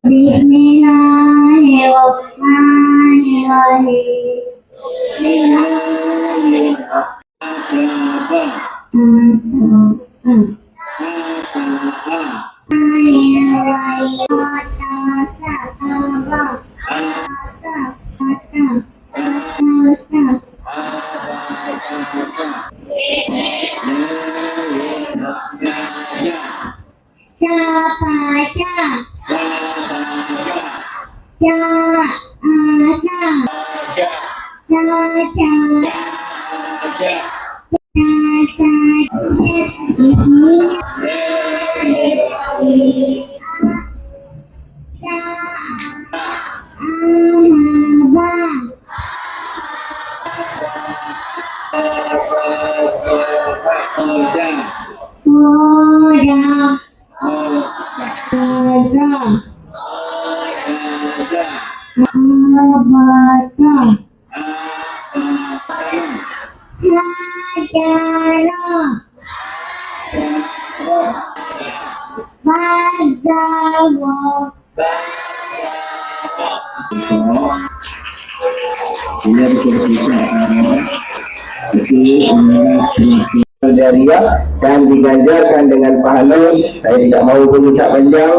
Bismillahirrahmanirrahim. Jariah dan diganjarkan dengan pahala. Saya tidak mahu berucap panjang.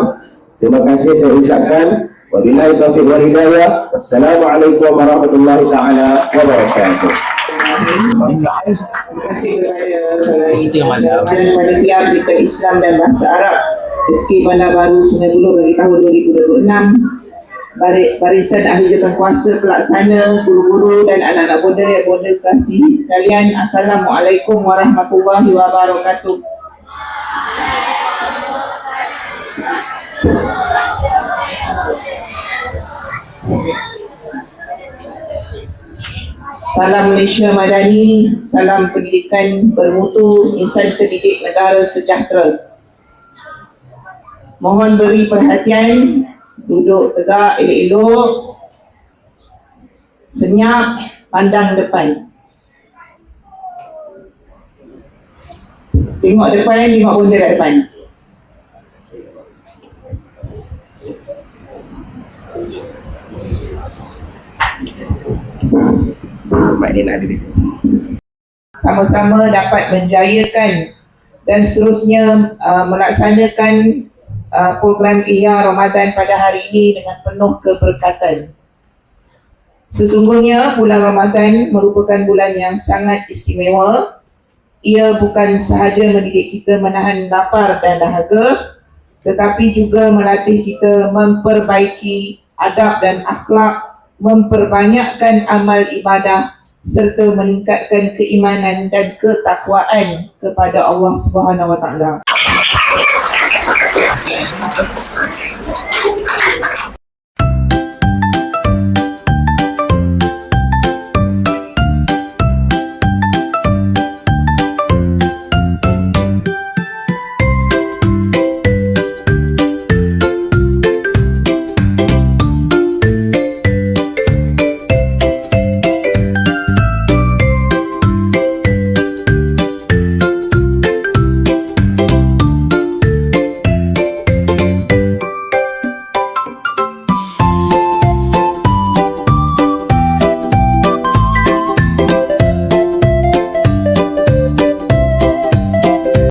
Terima kasih saya ucapkan. Wabillahi taufiq wal hidayah. Wassalamualaikum warahmatullahi taala wabarakatuh. Terima kasih kepada Panitia Pendidikan Islam dan Bahasa Arab SK Bandar Baru Sungai Buloh bagi tahun 2026. Barisan ahli jawatan kuasa pelaksana, guru-guru dan anak-anak bonda yang bonda kasihi sekalian, Assalamualaikum warahmatullahi wabarakatuh. Salam Malaysia Madani, salam pendidikan bermutu, insan terdidik negara sejahtera. Mohon beri perhatian, duduk tegak, elok-elok, senyap, pandang depan. Tengok depan, tengok benda kat depan. Sama-sama dapat menjayakan dan seterusnya melaksanakan program Ihya Ramadan pada hari ini dengan penuh keberkatan. Sesungguhnya bulan Ramadan merupakan bulan yang sangat istimewa. Ia bukan sahaja mendidik kita menahan lapar dan dahaga, tetapi juga melatih kita memperbaiki adab dan akhlak, memperbanyakkan amal ibadah serta meningkatkan keimanan dan ketakwaan kepada Allah Subhanahu wa taala.